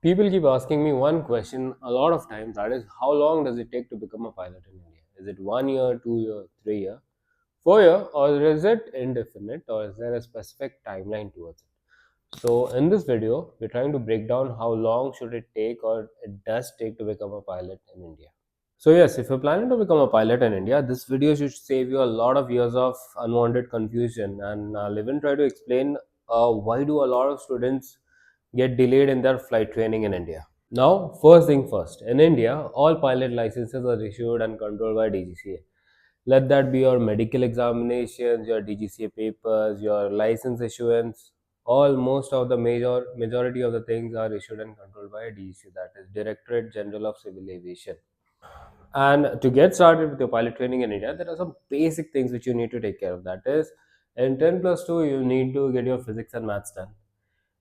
People keep asking me one question a lot of times, that is, how long does it take to become a pilot in India? Is it 1 year, 2 year, 3 year, 4 year, or is it indefinite, or is there a specific timeline towards it? So in this video, we're trying to break down how long should it take or it does take to become a pilot in India. So yes, if you're planning to become a pilot in India, this video should save you a lot of years of unwanted confusion, and I'll even try to explain why do a lot of students get delayed in their flight training in India. Now, first thing first, in India, all pilot licenses are issued and controlled by DGCA. Let that be your medical examinations, your DGCA papers, your license issuance. All most of the majority of the things are issued and controlled by DGCA, that is Directorate General of Civil Aviation. And to get started with your pilot training in India, there are some basic things which you need to take care of. That is, in 10 plus 2, you need to get your physics and maths done.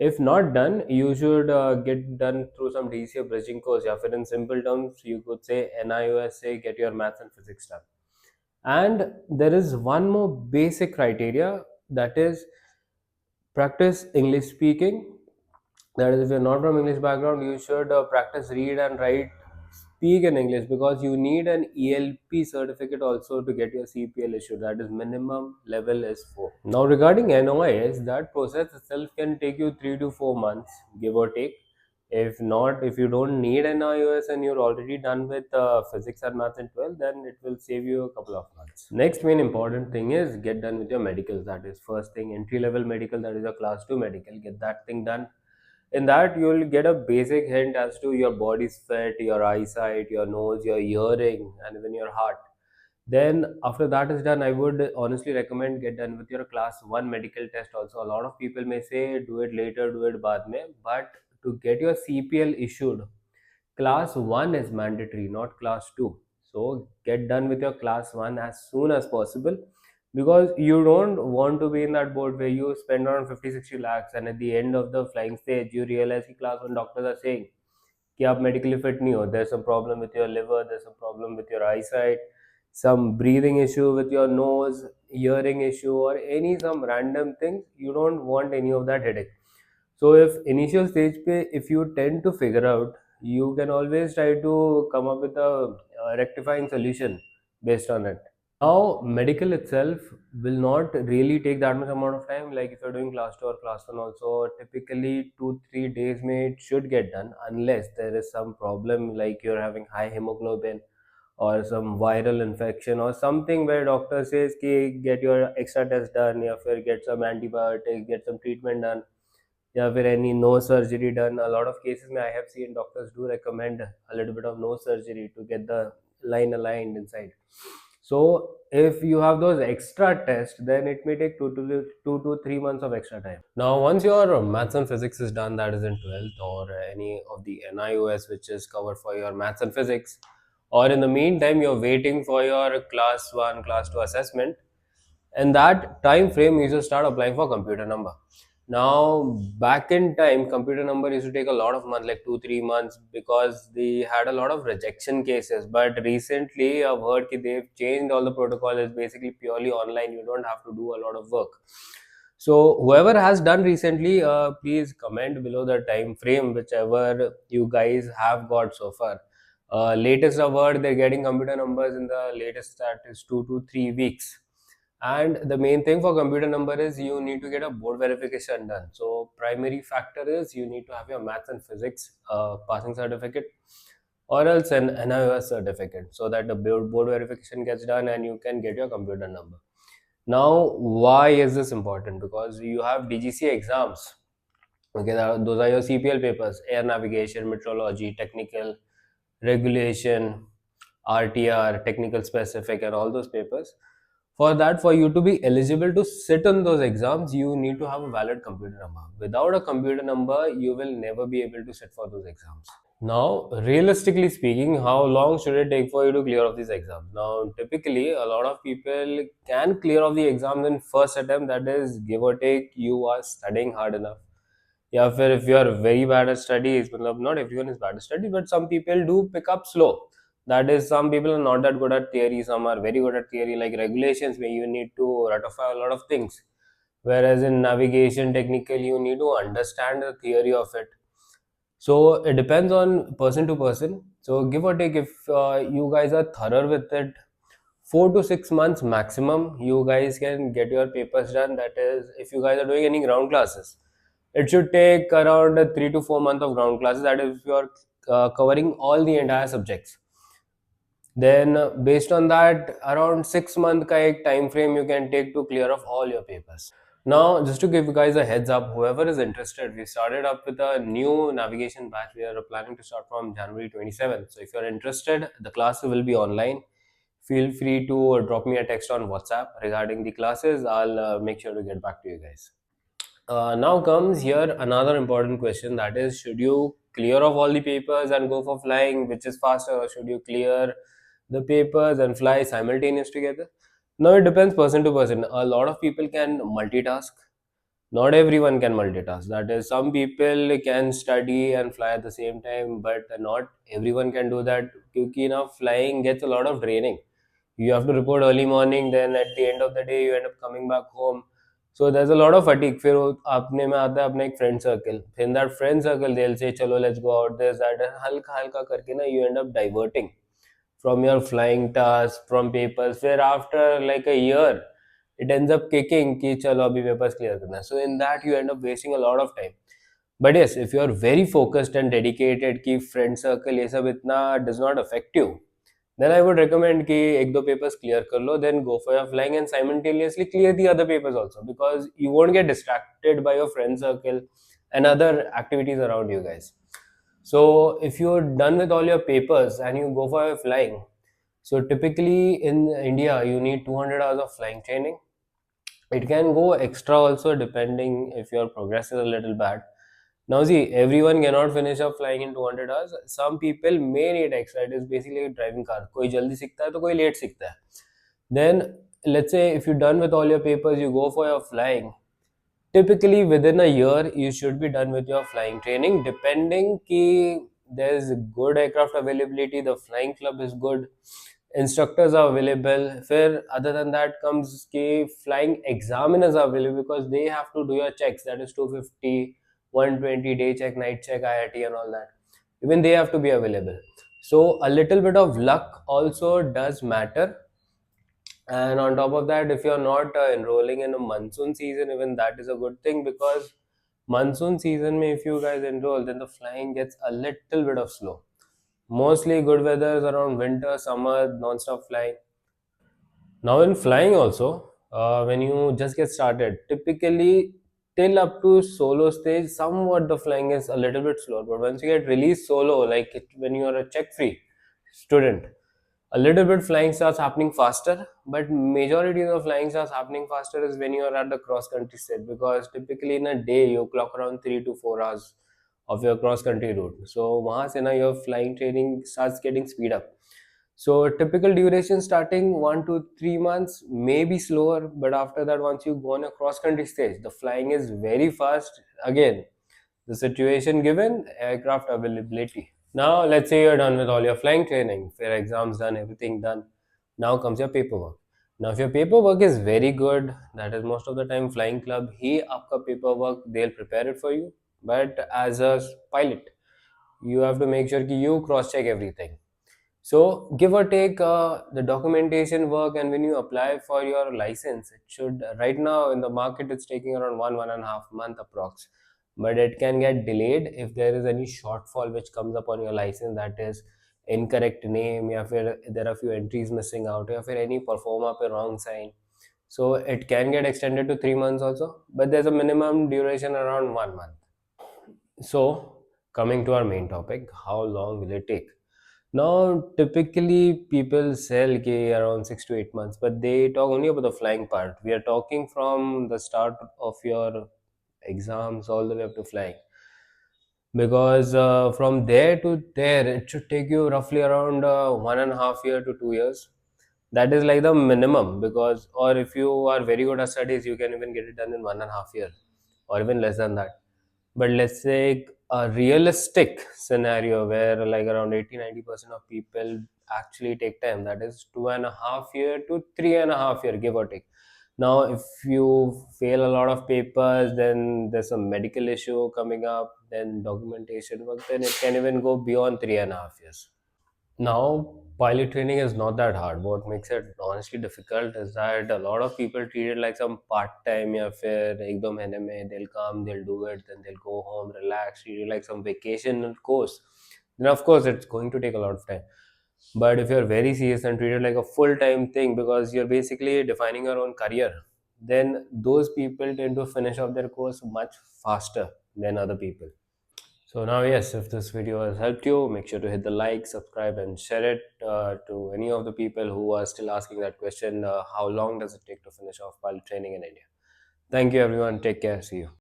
If not done, you should get done through some DCA bridging course. Yeah, in simple terms, you could say NIUSA, get your maths and physics done. And there is one more basic criteria, that is practice English speaking. That is, if you're not from English background, you should practice read and write, speak in English, because you need an ELP certificate also to get your CPL issued. That is, minimum level is 4. Now regarding NOIS, that process itself can take you 3 to 4 months, give or take. If not, if you don't need NIOS and you're already done with physics and maths in 12, then it will save you a couple of months. Next main important thing is get done with your medicals. That is first thing, entry level medical, that is a class 2 medical. Get that thing done. In that, you will get a basic hint as to your body's fit, your eyesight, your nose, your hearing, and even your heart. Then after that is done, I would honestly recommend get done with your class 1 medical test also. A lot of people may say do it later, do it baad mein, but to get your CPL issued, class 1 is mandatory, not class 2. So get done with your class 1 as soon as possible, because you don't want to be in that boat where you spend around 50-60 lakhs and at the end of the flying stage you realize कि class 1 doctors are saying कि आप medically fit नहीं हो, there's some problem with your liver, there's some problem with your eyesight, some breathing issue with your nose, hearing issue, or any some random things. You don't want any of that headache. So if initial stage pe, if you tend to figure out, you can always try to come up with a rectifying solution based on it. Now medical itself will not really take that much amount of time. Like if you're doing class 2 or class 1 also, typically 2-3 days may it should get done, unless there is some problem like you're having high hemoglobin or some viral infection or something where doctor says ki get your extra test done, या फिर get some antibiotics, get some treatment done, या फिर any no surgery done. A lot of cases में I have seen doctors do recommend a little bit of no surgery to get the line aligned inside. So if you have those extra tests, then it may take 2 to 3 months of extra time. Now once your maths and physics is done, that is in 12th, or any of the NIOS which is covered for your maths and physics, or in the meantime you're waiting for your class 1 class 2 assessment, in that time frame you should start applying for computer number. Now back in time, computer number used to take a lot of months, like 2-3 months, because they had a lot of rejection cases. But recently I've heard that they've changed all the protocol. It's basically purely online, you don't have to do a lot of work. So whoever has done recently, please comment below the time frame whichever you guys have got so far. Latest I've heard they're getting computer numbers in the latest, that is 2 to 3 weeks. And the main thing for computer number is you need to get a board verification done. So primary factor is you need to have your maths and physics passing certificate, or else an NIOS certificate, so that the board verification gets done and you can get your computer number. Now why is this important? Because you have DGCA exams. Okay, those are your CPL papers: air navigation, meteorology, technical, regulation, RTR, technical specific, and all those papers. For that, for you to be eligible to sit on those exams, you need to have a valid computer number. Without a computer number, you will never be able to sit for those exams. Now, realistically speaking, how long should it take for you to clear off these exams? Now, typically, a lot of people can clear off the exams in first attempt. That is, give or take, you are studying hard enough. Yeah, if you are very bad at studies, not everyone is bad at study, but some people do pick up slow. That is, some people are not that good at theory, some are very good at theory, like regulations, where you need to ratify a lot of things. Whereas in navigation, technical, you need to understand the theory of it. So it depends on person to person. So give or take, if you guys are thorough with it, 4 to 6 months maximum, you guys can get your papers done. That is, if you guys are doing any ground classes, it should take around 3 to 4 months of ground classes. That is, if you are covering all the entire subjects. Then, based on that, around 6 month ka ek time frame you can take to clear off all your papers. Now, just to give you guys a heads up, whoever is interested, we started up with a new navigation batch. We are planning to start from January 27th. So, if you're interested, the classes will be online. Feel free to drop me a text on WhatsApp regarding the classes. I'll make sure to get back to you guys. Now comes here another important question, that is, should you clear off all the papers and go for flying, which is faster, or should you clear the papers and fly simultaneous together? Now it depends person to person. A lot of people can multitask. Not everyone can multitask. That is, some people can study and fly at the same time, but not everyone can do that. Because now flying gets a lot of draining. You have to report early morning, then at the end of the day you end up coming back home. So there's a lot of fatigue. फिर वो अपने में आता है अपना एक friend circle. In that friend circle they'll say चलो let's go out this that, and हल्का हल्का करके ना you end up diverting from your flying task, from papers. फिर after like a year it ends up kicking कि चलो अभी papers clear करना है. So in that you end up wasting a lot of time. But yes, if you are very focused and dedicated कि friend circle ये सब इतना does not affect you, then I would recommend कि एक दो papers clear कर लो, then go for your flying and simultaneously clear the other papers also, because you won't get distracted by your friend circle and other activities around you guys. So if you're done with all your papers and you go for your flying, so typically in India you need 200 hours of flying training. It can go extra also depending if your progress is a little bad. Now see, everyone cannot finish up flying in 200 hours. Some people may need extra. It is basically like driving car. कोई जल्दी सीखता है तो कोई late सीखता है. Then let's say if you're done with all your papers, you go for your flying. Typically within a year you should be done with your flying training, depending ki there's good aircraft availability, the flying club is good, instructors are available. फिर other than that comes कि flying examiners are available, because they have to do your checks, that is 250, 120 day check, night check, IIT and all that. Even they have to be available. So a little bit of luck also does matter. And on top of that, if you're not enrolling in a monsoon season, even that is a good thing, because monsoon season mein if you guys enroll, then the flying gets a little bit of slow. Mostly good weather is around winter, summer, non-stop flying. Now in flying also, when you just get started, typically till up to solo stage, somewhat the flying is a little bit slower. But once you get released solo, like when you are a check-free student, a little bit flying starts happening faster. But majority of the flying starts happening faster is when you are at the cross-country stage, because typically in a day you clock around 3 to 4 hours of your cross-country route. So वहाँ से ना your flying training starts getting speed up. So typical duration starting 1 to 3 months, may be slower, but after that, once you go on a cross country stage, the flying is very fast. Again, the situation given, aircraft availability. Now let's say you're done with all your flying training, fair exams done, everything done. Now comes your paperwork. Now if your paperwork is very good, that is most of the time flying club ही आपका paperwork they'll prepare it for you. But as a pilot, you have to make sure कि you cross check everything. So give or take the documentation work, and when you apply for your license, it should, right now in the market it's taking around 1.5 month approx. But it can get delayed if there is any shortfall which comes up on your license, that is incorrect name, या फिर there are few entries missing out, या फिर any performer पे wrong sign. So it can get extended to 3 months also, but there's a minimum duration around 1 month. So coming to our main topic, how long will it take? Now, typically people sell K around 6 to 8 months, but they talk only about the flying part. We are talking from the start of your exams all the way up to flying, because from there to there it should take you roughly around 1.5 year to 2 years. That is like the minimum, because, or if you are very good at studies, you can even get it done in 1.5 year or even less than that. But let's say a realistic scenario where like around 80-90% of people actually take time, that is 2.5 year to 3.5 year, give or take. Now if you fail a lot of papers, then there's a medical issue coming up, then documentation work, then it can even go beyond 3.5 years. Now, pilot training is not that hard. What makes it honestly difficult is that a lot of people treat it like some part time, या फिर एक दो महीने में they'll come, they'll do it, then they'll go home, relax, treat it like some vacation course. Then, of course, it's going to take a lot of time. But if you're very serious and treat it like a full time thing because you're basically defining your own career, then those people tend to finish off their course much faster than other people. So now, yes, if this video has helped you, make sure to hit the like, subscribe, and share it to any of the people who are still asking that question: how long does it take to finish off pilot training in India? Thank you, everyone. Take care. See you.